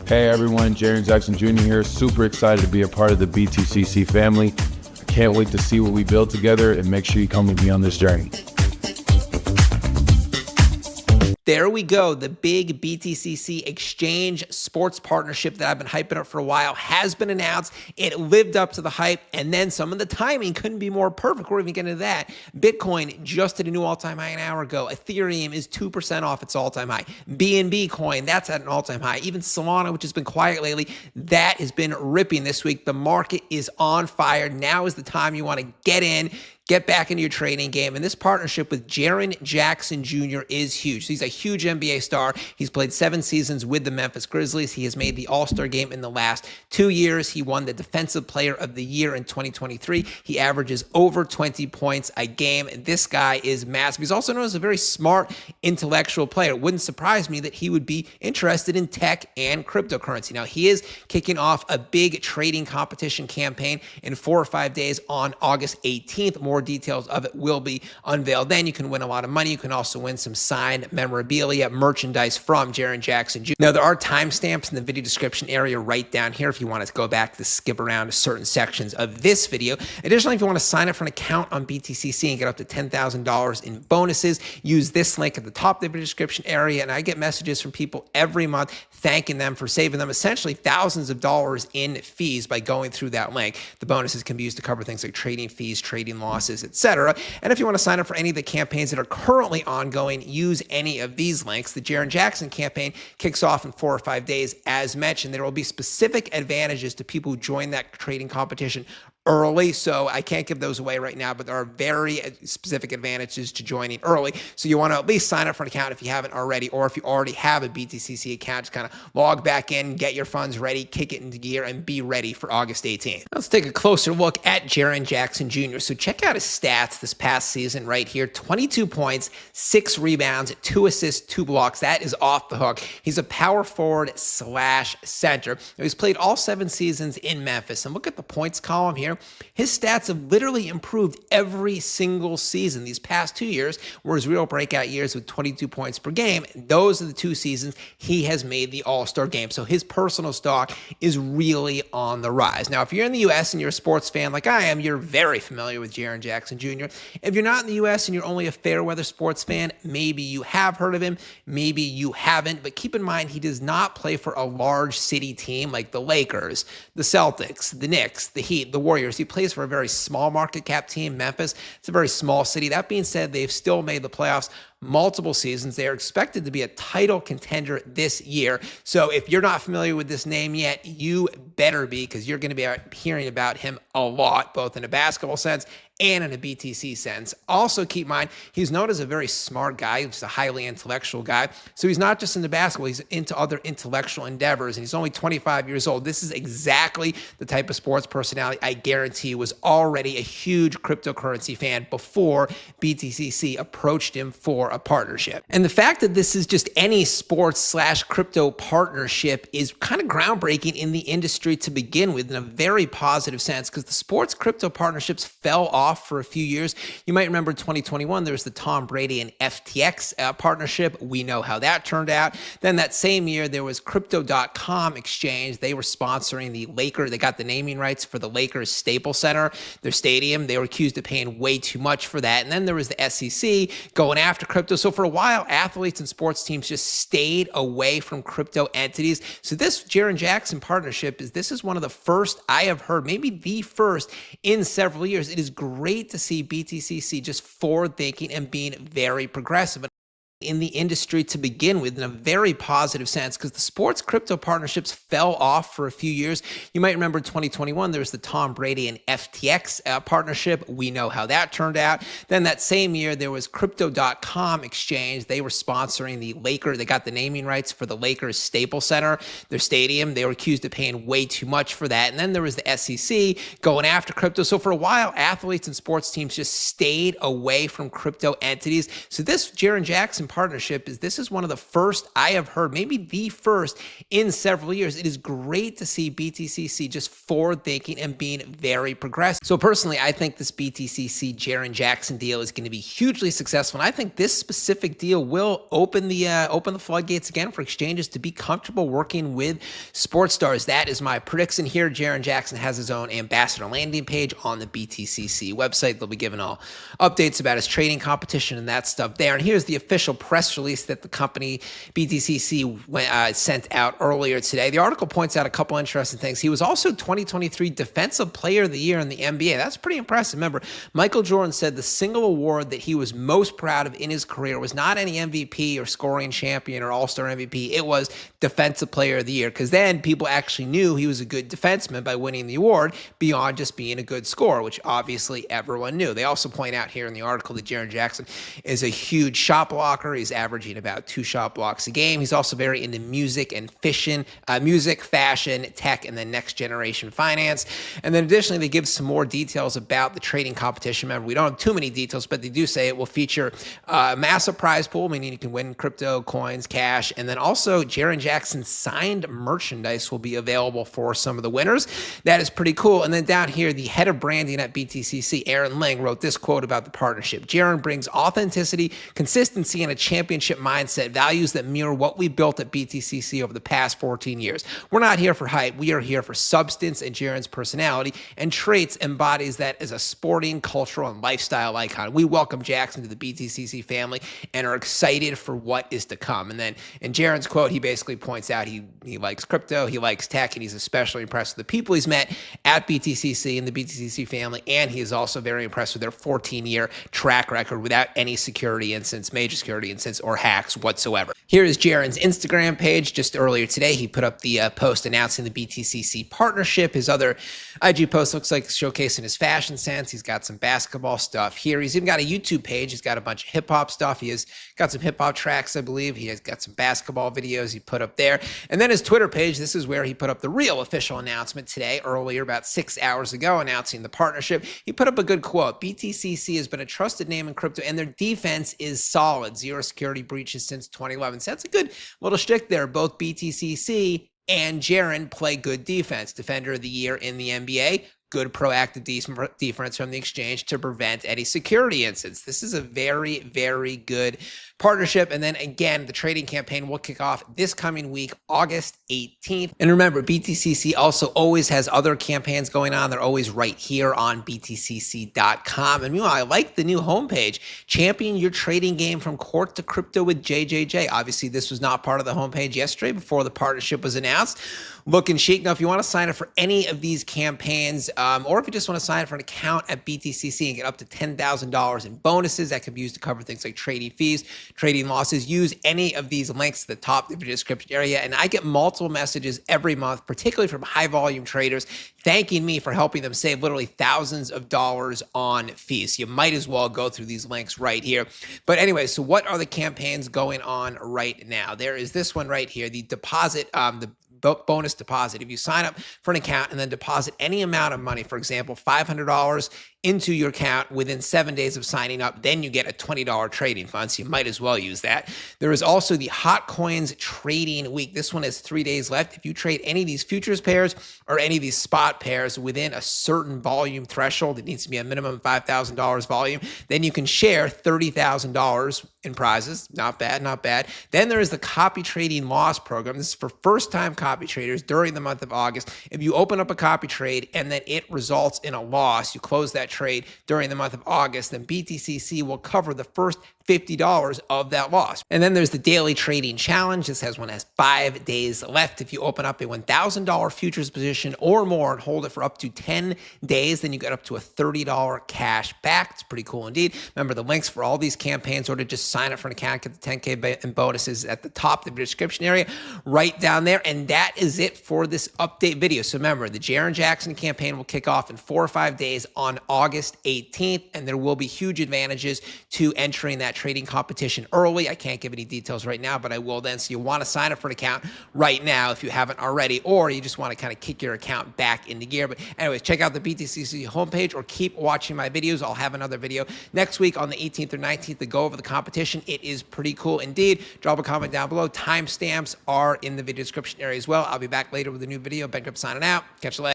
Hey everyone, Jaren Jackson Jr. here. Super excited to be a part of the BTCC family. I can't wait to see what we build together, and make sure you come with me on this journey. There we go. The big BTCC Exchange sports partnership that I've been hyping up for a while has been announced. It lived up to the hype, and then some of the timing couldn't be more perfect. We're even getting into that. Bitcoin just hit a new all-time high an hour ago. Ethereum is 2% off its all-time high. BNB coin, that's at an all-time high. Even Solana, which has been quiet lately, that has been ripping this week. The market is on fire. Now is the time you want to get in, get back into your trading game. And this partnership with Jaren Jackson Jr. is huge. So he's a huge NBA star. He's played 7 seasons with the Memphis Grizzlies. He has made the All-Star game in the last 2 years. He won the Defensive Player of the Year in 2023. He averages over 20 points a game. And this guy is massive. He's also known as a very smart, intellectual player. It wouldn't surprise me that he would be interested in tech and cryptocurrency. Now, he is kicking off a big trading competition campaign in 4 or 5 days on August 18th. More details of it will be unveiled. Then you can win a lot of money. You can also win some signed memorabilia, merchandise from Jaren Jackson Jr. Now, there are timestamps in the video description area right down here if you want to go back to skip around to certain sections of this video. Additionally, if you want to sign up for an account on BTCC and get up to $10,000 in bonuses, use this link at the top of the video description area, and I get messages from people every month thanking them for saving them essentially thousands of dollars in fees by going through that link. The bonuses can be used to cover things like trading fees, trading losses, etc. And if you want to sign up for any of the campaigns that are currently ongoing, use any of these links. The Jaren Jackson campaign kicks off in 4 or 5 days. As mentioned, there will be specific advantages to people who join that trading competition early, so I can't give those away right now, but there are very specific advantages to joining early. So you want to at least sign up for an account if you haven't already, or if you already have a BTCC account, just kind of log back in, get your funds ready, kick it into gear, and be ready for August 18th. Let's take a closer look at Jaren Jackson Jr. So check out his stats this past season right here. 22 points, 6 rebounds, 2 assists, 2 blocks. That is off the hook. He's a power forward / center. He's played all 7 seasons in Memphis. And look at the points column here. His stats have literally improved every single season. These past 2 years were his real breakout years with 22 points per game. Those are the 2 seasons he has made the All-Star game. So his personal stock is really on the rise. Now, if you're in the U.S. and you're a sports fan like I am, you're very familiar with Jaren Jackson Jr. If you're not in the U.S. and you're only a fair-weather sports fan, maybe you have heard of him, maybe you haven't. But keep in mind, he does not play for a large city team like the Lakers, the Celtics, the Knicks, the Heat, the Warriors. He plays for a very small market cap team, Memphis. It's a very small city. That being said, they've still made the playoffs multiple seasons. They are expected to be a title contender this year. So if you're not familiar with this name yet, you better be, because you're going to be hearing about him a lot, both in a basketball sense and in a BTC sense. Also keep in mind, he's known as a very smart guy. He's a highly intellectual guy. So he's not just into basketball, he's into other intellectual endeavors, and he's only 25 years old. This is exactly the type of sports personality I guarantee was already a huge cryptocurrency fan before BTCC approached him for a partnership. And the fact that this is just any sports / crypto partnership is kind of groundbreaking in the industry to begin with, in a very positive sense, because the sports crypto partnerships fell off for a few years. You might remember 2021, there was the Tom Brady and FTX partnership. We know how that turned out. Then that same year, there was Crypto.com Exchange. They were sponsoring the Lakers. They got the naming rights for the Lakers Staples Center, their stadium. They were accused of paying way too much for that. And then there was the SEC going after crypto. So for a while, athletes and sports teams just stayed away from crypto entities. So this Jaren Jackson partnership this is one of the first I have heard, maybe the first in several years. It is great to see BTCC just forward thinking and being very progressive in the industry to begin with, in a very positive sense, because the sports crypto partnerships fell off for a few years. You might remember 2021, there was the Tom Brady and FTX partnership. We know how that turned out. Then that same year, there was Crypto.com Exchange. They were sponsoring the Lakers. They got the naming rights for the Lakers Staples Center, their stadium. They were accused of paying way too much for that. And then there was the SEC going after crypto. So for a while, athletes and sports teams just stayed away from crypto entities. So this Jaren Jackson partnership is this is one of the first I have heard, maybe the first in several years. It is great to see BTCC just forward thinking and being very progressive. So personally, I think this BTCC Jaren Jackson deal is going to be hugely successful. And I think this specific deal will open the floodgates again for exchanges to be comfortable working with sports stars. That is my prediction here. Jaren Jackson has his own ambassador landing page on the BTCC website. They'll be giving all updates about his trading competition and that stuff there. And here's the official press release that the company BTCC sent out earlier today. The article points out a couple interesting things. He was also 2023 Defensive Player of the Year in the NBA. That's pretty impressive. Remember, Michael Jordan said the single award that he was most proud of in his career was not any MVP or scoring champion or all-star MVP. It was Defensive Player of the Year, because then people actually knew he was a good defenseman by winning the award beyond just being a good scorer, which obviously everyone knew. They also point out here in the article that Jaren Jackson is a huge shot blocker. He's averaging about 2 shot blocks a game. He's also very into music and music, fashion, tech, and then next generation finance. And then additionally, they give some more details about the trading competition. Remember, we don't have too many details, but they do say it will feature a massive prize pool, meaning you can win crypto, coins, cash, and then also Jaren Jackson signed merchandise will be available for some of the winners. That is pretty cool. And then down here, the head of branding at BTCC, Aaron Ling, wrote this quote about the partnership. Jaren brings authenticity, consistency, and a championship mindset, values that mirror what we built at BTCC over the past 14 years. We're not here for hype. We are here for substance, and Jaren's personality and traits embodies that as a sporting, cultural, and lifestyle icon. We welcome Jackson to the BTCC family and are excited for what is to come. And then in Jaren's quote, he basically points out he likes crypto, he likes tech, and he's especially impressed with the people he's met at BTCC and the BTCC family, and he is also very impressed with their 14-year track record without any security incidents, major security incidents, or hacks whatsoever. Here is Jaren's Instagram page. Just earlier today, he put up the post announcing the BTCC partnership. His other IG post looks like showcasing his fashion sense. He's got some basketball stuff here. He's even got a YouTube page. He's got a bunch of hip-hop stuff. He has got some hip-hop tracks, I believe. He has got some basketball videos he put up there. And then his Twitter page, this is where he put up the real official announcement today, earlier, about 6 hours ago, announcing the partnership. He put up a good quote. BTCC has been a trusted name in crypto, and their defense is solid. 0 security breaches since 2011. So that's a good little shtick there. Both BTCC and Jaren play good defense. Defender of the Year in the NBA. Good proactive defense from the exchange to prevent any security incidents. This is a very, very good partnership. And then again, the trading campaign will kick off this coming week, August 18th. And remember, BTCC also always has other campaigns going on. They're always right here on BTCC.com. And meanwhile, I like the new homepage, champion your trading game from court to crypto with JJJ. Obviously, this was not part of the homepage yesterday before the partnership was announced. Looking chic. Now, if you want to sign up for any of these campaigns, or if you just want to sign up for an account at BTCC and get up to $10,000 in bonuses, that could be used to cover things like trading fees, trading losses, use any of these links at the top of the description area. And I get multiple messages every month, particularly from high volume traders, thanking me for helping them save literally thousands of dollars on fees. You might as well go through these links right here. But anyway, so what are the campaigns going on right now? There is this one right here, the deposit, the bonus deposit. If you sign up for an account and then deposit any amount of money, for example, $500 into your account within 7 days of signing up, then you get a $20 trading fund. So you might as well use that. There is also the Hot Coins Trading Week. This one has 3 days left. If you trade any of these futures pairs or any of these spot pairs within a certain volume threshold, it needs to be a minimum $5,000 volume, then you can share $30,000 in prizes. Not bad, not bad. Then there is the Copy Trading Loss Program. This is for first-time copy traders during the month of August. If you open up a copy trade and then it results in a loss, you close that trade during the month of August, then BTCC will cover the first $50 of that loss. And then there's the Daily Trading Challenge. This has 5 days left. If you open up a $1,000 futures position or more and hold it for up to 10 days, then you get up to a $30 cash back. It's pretty cool indeed. Remember, the links for all these campaigns or to just sign up for an account, get the 10K in bonuses at the top of the description area, right down there. And that is it for this update video. So remember, the Jaren Jackson campaign will kick off in 4 or 5 days on August 18th, and there will be huge advantages to entering that that trading competition early. I can't give any details right now, but I will then. So you want to sign up for an account right now if you haven't already, or you just want to kind of kick your account back into gear. But anyways, check out the BTCC homepage or keep watching my videos. I'll have another video next week on the 18th or 19th to go over the competition. It is pretty cool indeed. Drop a comment down below. Timestamps are in the video description area as well. I'll be back later with a new video. BenCrypt signing out. Catch you later.